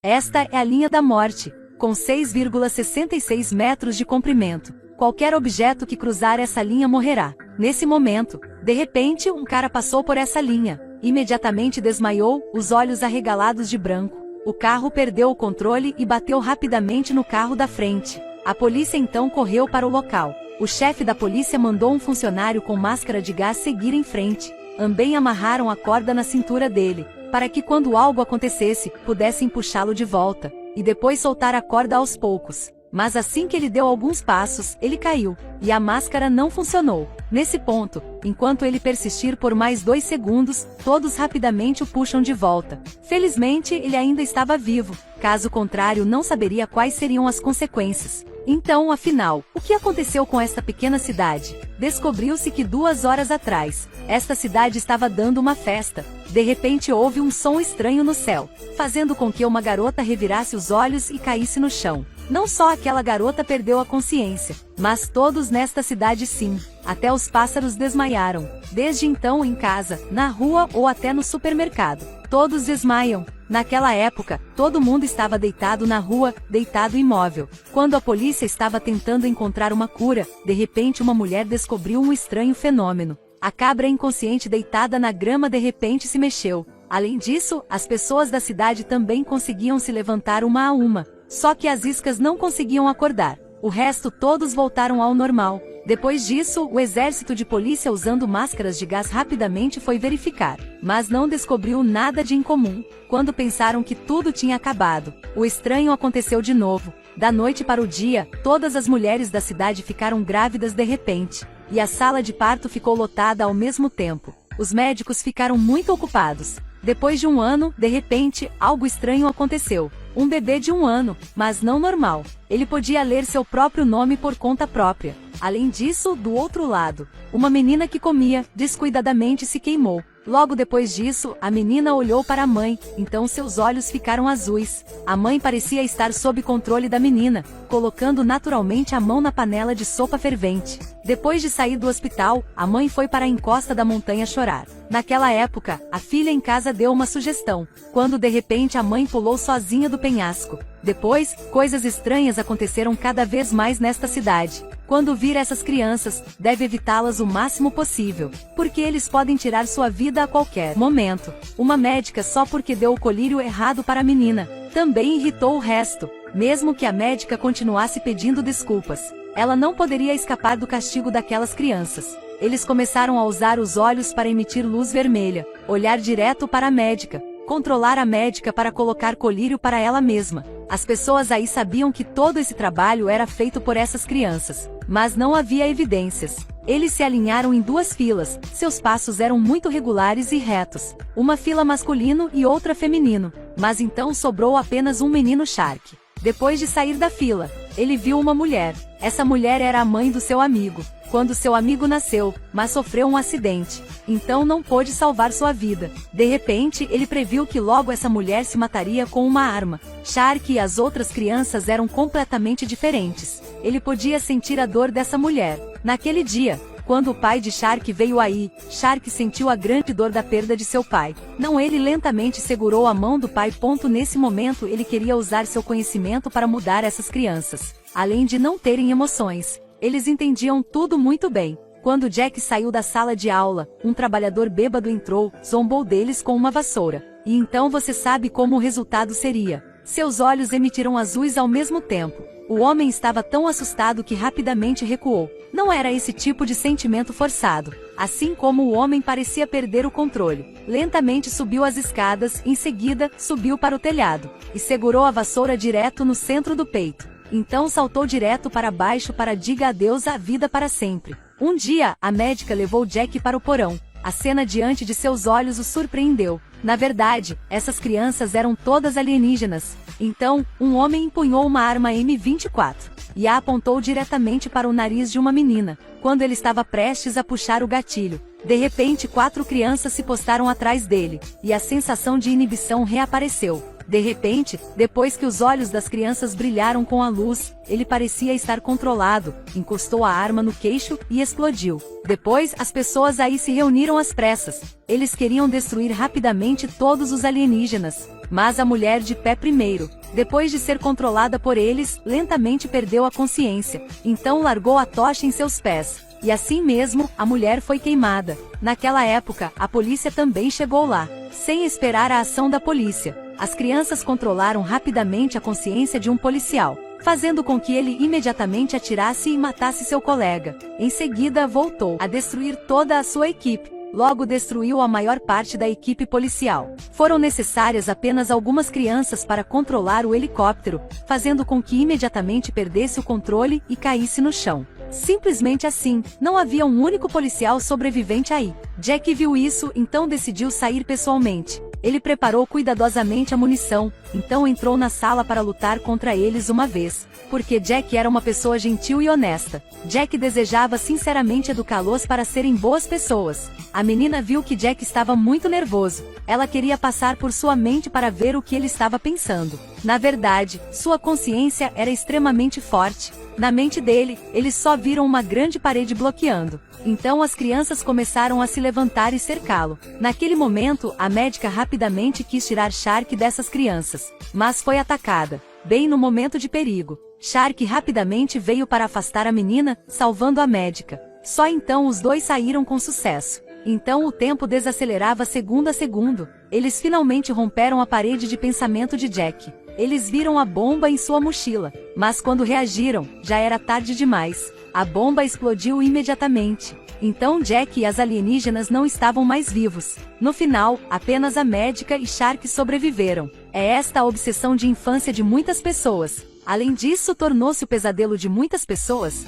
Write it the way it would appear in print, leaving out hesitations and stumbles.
Esta é a linha da morte, com 6,66 metros de comprimento. Qualquer objeto que cruzar essa linha morrerá. Nesse momento, de repente, um cara passou por essa linha. Imediatamente desmaiou, os olhos arregalados de branco. O carro perdeu o controle e bateu rapidamente no carro da frente. A polícia então correu para o local. O chefe da polícia mandou um funcionário com máscara de gás seguir em frente. Também amarraram a corda na cintura dele, para que quando algo acontecesse, pudessem puxá-lo de volta, e depois soltar a corda aos poucos. Mas assim que ele deu alguns passos, ele caiu, e a máscara não funcionou. Nesse ponto, enquanto ele persistir por mais 2 segundos, todos rapidamente o puxam de volta. Felizmente, ele ainda estava vivo, caso contrário não saberia quais seriam as consequências. Então, afinal, o que aconteceu com esta pequena cidade? Descobriu-se que 2 horas atrás, esta cidade estava dando uma festa. De repente houve um som estranho no céu, fazendo com que uma garota revirasse os olhos e caísse no chão. Não só aquela garota perdeu a consciência, mas todos nesta cidade sim. Até os pássaros desmaiaram. Desde então em casa, na rua ou até no supermercado, todos desmaiam. Naquela época, todo mundo estava deitado na rua, deitado imóvel. Quando a polícia estava tentando encontrar uma cura, de repente uma mulher descobriu um estranho fenômeno. A cabra inconsciente deitada na grama de repente se mexeu. Além disso, as pessoas da cidade também conseguiam se levantar uma a uma. Só que as iscas não conseguiam acordar. O resto todos voltaram ao normal. Depois disso, o exército de polícia usando máscaras de gás rapidamente foi verificar, mas não descobriu nada de incomum. Quando pensaram que tudo tinha acabado, o estranho aconteceu de novo. Da noite para o dia, todas as mulheres da cidade ficaram grávidas de repente, e a sala de parto ficou lotada ao mesmo tempo. Os médicos ficaram muito ocupados. Depois de 1 ano, de repente, algo estranho aconteceu. Um bebê de 1 ano, mas não normal. Ele podia ler seu próprio nome por conta própria. Além disso, do outro lado, uma menina que comia, descuidadamente se queimou. Logo depois disso, a menina olhou para a mãe, então seus olhos ficaram azuis. A mãe parecia estar sob controle da menina, colocando naturalmente a mão na panela de sopa fervente. Depois de sair do hospital, a mãe foi para a encosta da montanha chorar. Naquela época, a filha em casa deu uma sugestão, quando de repente a mãe pulou sozinha do penhasco. Depois, coisas estranhas aconteceram cada vez mais nesta cidade. Quando vir essas crianças, deve evitá-las o máximo possível, porque eles podem tirar sua vida a qualquer momento. Uma médica só porque deu o colírio errado para a menina, também irritou o resto, mesmo que a médica continuasse pedindo desculpas. Ela não poderia escapar do castigo daquelas crianças. Eles começaram a usar os olhos para emitir luz vermelha, olhar direto para a médica, controlar a médica para colocar colírio para ela mesma. As pessoas aí sabiam que todo esse trabalho era feito por essas crianças, mas não havia evidências. Eles se alinharam em 2 filas, seus passos eram muito regulares e retos, uma fila masculino e outra feminino, mas então sobrou apenas um menino Shark. Depois de sair da fila, ele viu uma mulher. Essa mulher era a mãe do seu amigo. Quando seu amigo nasceu, mas sofreu um acidente, então não pôde salvar sua vida. De repente, ele previu que logo essa mulher se mataria com uma arma. Shark e as outras crianças eram completamente diferentes. Ele podia sentir a dor dessa mulher. Naquele dia, quando o pai de Shark veio aí, Shark sentiu a grande dor da perda de seu pai. Não, ele lentamente segurou a mão do pai. Nesse momento ele queria usar seu conhecimento para mudar essas crianças. Além de não terem emoções, eles entendiam tudo muito bem. Quando Jack saiu da sala de aula, um trabalhador bêbado entrou, zombou deles com uma vassoura. E então você sabe como o resultado seria. Seus olhos emitiram azuis ao mesmo tempo. O homem estava tão assustado que rapidamente recuou. Não era esse tipo de sentimento forçado. Assim como o homem parecia perder o controle. Lentamente subiu as escadas, em seguida, subiu para o telhado. E segurou a vassoura direto no centro do peito. Então saltou direto para baixo para diga adeus à vida para sempre. Um dia, a médica levou Jack para o porão. A cena diante de seus olhos o surpreendeu. Na verdade, essas crianças eram todas alienígenas. Então, um homem empunhou uma arma M24 e a apontou diretamente para o nariz de uma menina. Quando ele estava prestes a puxar o gatilho, de repente 4 crianças se postaram atrás dele, e a sensação de inibição reapareceu. De repente, depois que os olhos das crianças brilharam com a luz, ele parecia estar controlado, encostou a arma no queixo e explodiu. Depois, as pessoas aí se reuniram às pressas. Eles queriam destruir rapidamente todos os alienígenas. Mas a mulher de pé primeiro, depois de ser controlada por eles, lentamente perdeu a consciência, então largou a tocha em seus pés. E assim mesmo, a mulher foi queimada. Naquela época, a polícia também chegou lá. Sem esperar a ação da polícia, as crianças controlaram rapidamente a consciência de um policial, fazendo com que ele imediatamente atirasse e matasse seu colega. Em seguida, voltou a destruir toda a sua equipe. Logo destruiu a maior parte da equipe policial. Foram necessárias apenas algumas crianças para controlar o helicóptero, fazendo com que imediatamente perdesse o controle e caísse no chão. Simplesmente assim, não havia um único policial sobrevivente aí. Jack viu isso, então decidiu sair pessoalmente. Ele preparou cuidadosamente a munição, então entrou na sala para lutar contra eles uma vez, porque Jack era uma pessoa gentil e honesta. Jack desejava sinceramente educá-los para serem boas pessoas. A menina viu que Jack estava muito nervoso. Ela queria passar por sua mente para ver o que ele estava pensando. Na verdade, sua consciência era extremamente forte. Na mente dele, eles só viram uma grande parede bloqueando. Então as crianças começaram a se levantar e cercá-lo. Naquele momento, a médica rapidamente quis tirar Shark dessas crianças, mas foi atacada, bem no momento de perigo. Shark rapidamente veio para afastar a menina, salvando a médica. Só então os dois saíram com sucesso. Então o tempo desacelerava segundo a segundo. Eles finalmente romperam a parede de pensamento de Jack. Eles viram a bomba em sua mochila, mas quando reagiram, já era tarde demais. A bomba explodiu imediatamente. Então Jack e as alienígenas não estavam mais vivos. No final, apenas a médica e Shark sobreviveram. É esta a obsessão de infância de muitas pessoas. Além disso, tornou-se o pesadelo de muitas pessoas.